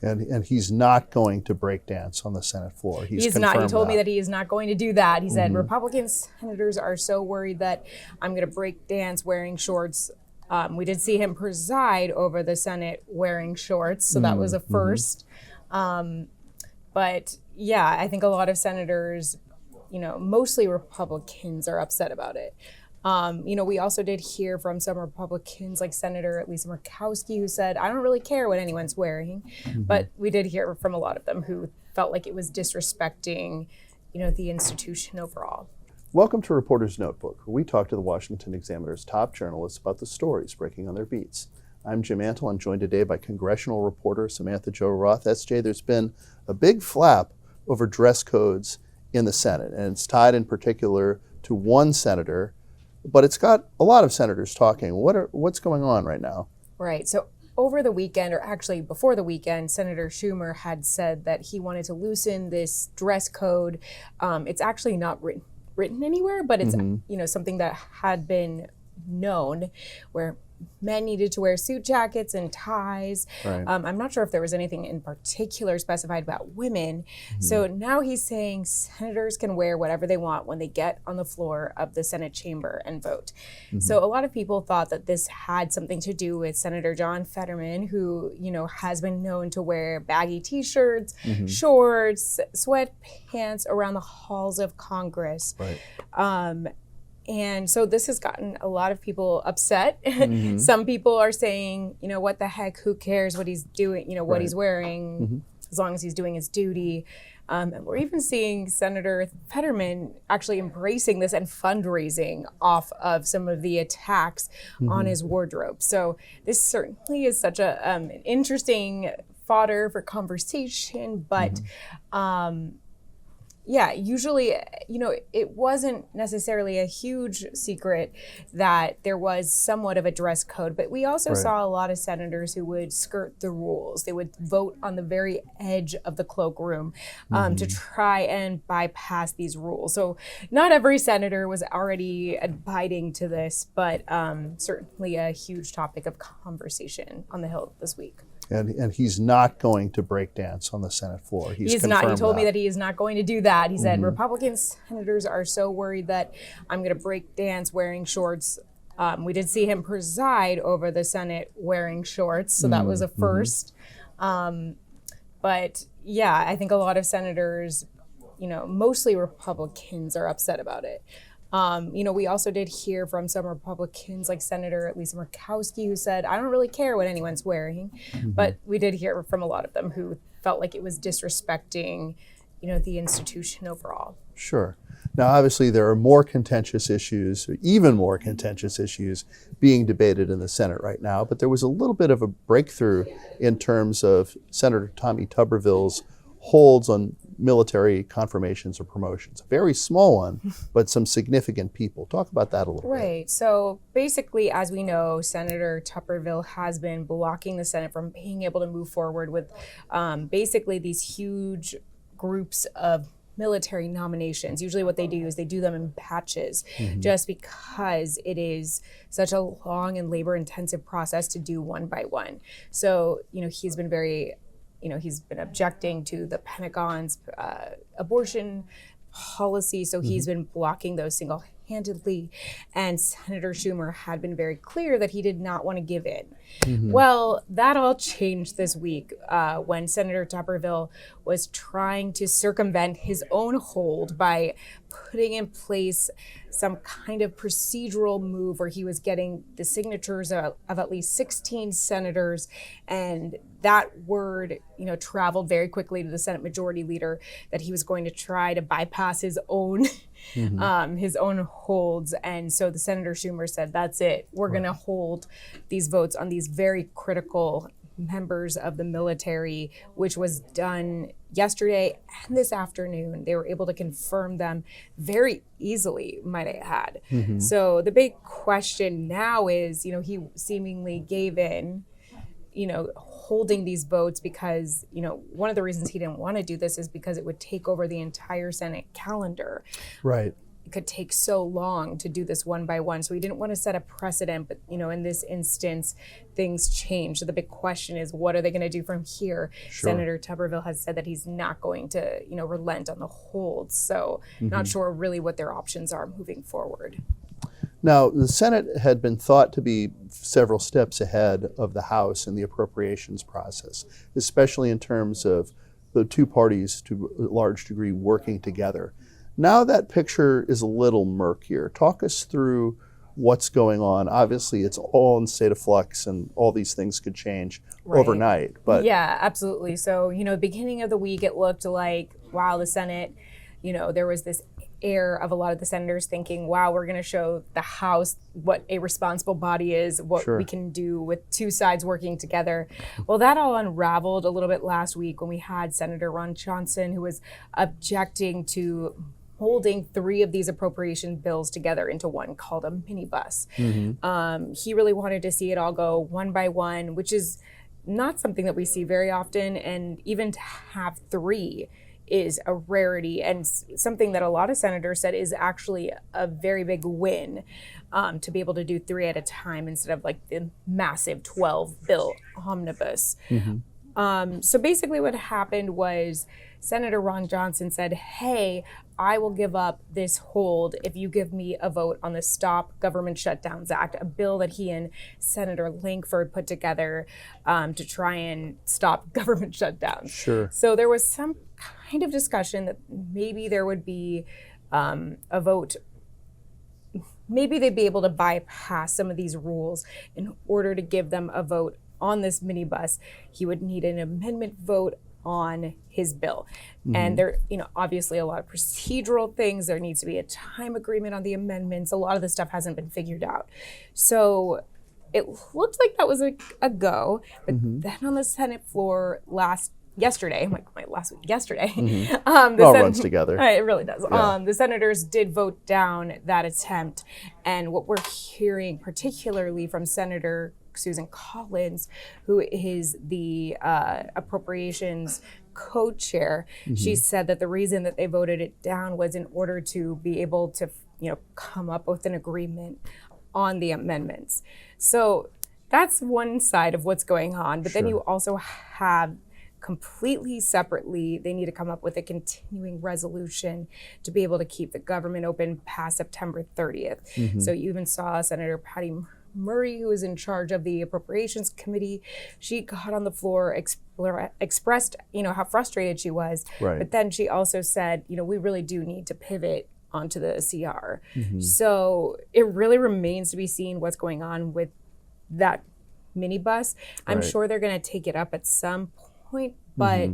And he's not going to break dance on the Senate floor. He's not. He told me that he is not going to do that. He said, Republican senators are so worried that I'm going to break dance wearing shorts. We did see him preside over the Senate wearing shorts, so that was a first. But yeah, I think a lot of senators, mostly Republicans, are upset about it. We also did hear from some Republicans, like Senator Lisa Murkowski, who said, I don't really care what anyone's wearing. But we did hear from a lot of them who felt like it was disrespecting, the institution overall. Welcome to Reporter's Notebook, where we talk to the Washington Examiner's top journalists about the stories breaking on their beats. I'm Jim Antle. I'm joined today by Congressional reporter Samantha-Jo Roth. SJ, there's been a big flap over dress codes in the Senate, and it's tied in particular to one senator, but it's got a lot of senators talking. What's going on right now? Right. So over the weekend, or actually before the weekend, Senator Schumer had said that he wanted to loosen this dress code. It's actually not written anywhere, but it's something that had been known, where men needed to wear suit jackets and ties. Right. I'm not sure if there was anything in particular specified about women. So now he's saying senators can wear whatever they want when they get on the floor of the Senate chamber and vote. So a lot of people thought that this had something to do with Senator John Fetterman, who, has been known to wear baggy t-shirts, shorts, sweatpants around the halls of Congress. Right. And so this has gotten a lot of people upset. Some people are saying, what the heck, who cares what he's doing, what he's wearing, as long as he's doing his duty. And we're even seeing Senator Fetterman actually embracing this and fundraising off of some of the attacks on his wardrobe. So this certainly is such an interesting fodder for conversation, but yeah, usually, it wasn't necessarily a huge secret that there was somewhat of a dress code, but we also saw a lot of senators who would skirt the rules. They would vote on the very edge of the cloakroom to try and bypass these rules. So not every senator was already abiding to this, but certainly a huge topic of conversation on the Hill this week. And he's not going to break dance on the Senate floor. He's not. He told me that he is not going to do that. He said, Republican senators are so worried that I'm going to break dance wearing shorts. We did see him preside over the Senate wearing shorts, so that was a first. But yeah, I think a lot of senators, mostly Republicans, are upset about it. We also did hear from some Republicans, like Senator Lisa Murkowski, who said, I don't really care what anyone's wearing. But we did hear from a lot of them who felt like it was disrespecting, the institution overall. Sure. Now, obviously, there are more contentious issues, even more contentious issues, being debated in the Senate right now. But there was a little bit of a breakthrough in terms of Senator Tommy Tuberville's holds on military confirmations or promotions. A very small one, but some significant people. Talk about that a little bit. Right. So basically, as we know, Senator Tuberville has been blocking the Senate from being able to move forward with basically these huge groups of military nominations. Usually what they do is they do them in batches, just because it is such a long and labor-intensive process to do one by one. So, he's been very he's been objecting to the Pentagon's abortion policy, so he's been blocking those single-handedly. And Senator Schumer had been very clear that he did not want to give in. Well, that all changed this week when Senator Tuberville was trying to circumvent his own hold by putting in place some kind of procedural move where he was getting the signatures of at least 16 senators, and that word, traveled very quickly to the Senate Majority Leader that he was going to try to bypass his own holds. And so the Senator Schumer said, that's it. We're going to hold these votes on these very critical members of the military, which was done yesterday and this afternoon. They were able to confirm them very easily, might I add. So the big question now is, he seemingly gave in, holding these votes because, one of the reasons he didn't want to do this is because it would take over the entire Senate calendar. Right. it could take so long to do this one by one. So we didn't want to set a precedent, but in this instance, things change. So the big question is, what are they going to do from here? Sure. Senator Tuberville has said that he's not going to, relent on the hold. So not sure really what their options are moving forward. Now, the Senate had been thought to be several steps ahead of the House in the appropriations process, especially in terms of the two parties to a large degree working together. Now that picture is a little murkier. Talk us through what's going on. Obviously, it's all in state of flux and all these things could change overnight. But yeah, absolutely. So, beginning of the week, it looked like, wow, the Senate, there was this air of a lot of the senators thinking, wow, we're going to show the House what a responsible body is, what we can do with two sides working together. Well, that all unraveled a little bit last week when we had Senator Ron Johnson, who was objecting to holding three of these appropriation bills together into one called a minibus. He really wanted to see it all go one by one, which is not something that we see very often. And even to have three is a rarity and something that a lot of senators said is actually a very big win, to be able to do three at a time instead of like the massive 12 bill omnibus. So basically what happened was Senator Ron Johnson said, hey, I will give up this hold if you give me a vote on the Stop Government Shutdowns Act, a bill that he and Senator Lankford put together to try and stop government shutdowns. Sure. So there was some kind of discussion that maybe there would be a vote. Maybe they'd be able to bypass some of these rules in order to give them a vote on this minibus. He would need an amendment vote on his bill. And there, obviously a lot of procedural things. There needs to be a time agreement on the amendments. A lot of the stuff hasn't been figured out. So it looked like that was a go. But then on the Senate floor yesterday, yesterday. It all runs together. It really does. Yeah. The senators did vote down that attempt. And what we're hearing, particularly from Senator Susan Collins, who is the appropriations co-chair, she said that the reason that they voted it down was in order to be able to, come up with an agreement on the amendments. So that's one side of what's going on. But then you also have completely separately, they need to come up with a continuing resolution to be able to keep the government open past September 30th. So you even saw Senator Patty Murray, who is in charge of the Appropriations Committee, she got on the floor, expressed, how frustrated she was. But then she also said, we really do need to pivot onto the CR. So it really remains to be seen what's going on with that minibus. I'm sure they're going to take it up at some point, but,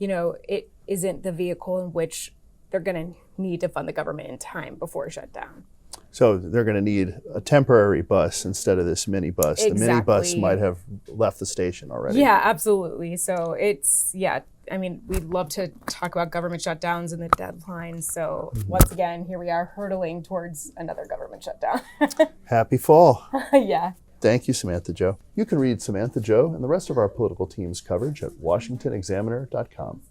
it isn't the vehicle in which they're going to need to fund the government in time before shutdown. So they're going to need a temporary bus instead of this minibus. Exactly. The minibus might have left the station already. Yeah, absolutely. So we'd love to talk about government shutdowns and the deadlines. So once again, here we are hurtling towards another government shutdown. Happy fall. Yeah. Thank you, Samantha-Jo. You can read Samantha-Jo and the rest of our political team's coverage at washingtonexaminer.com.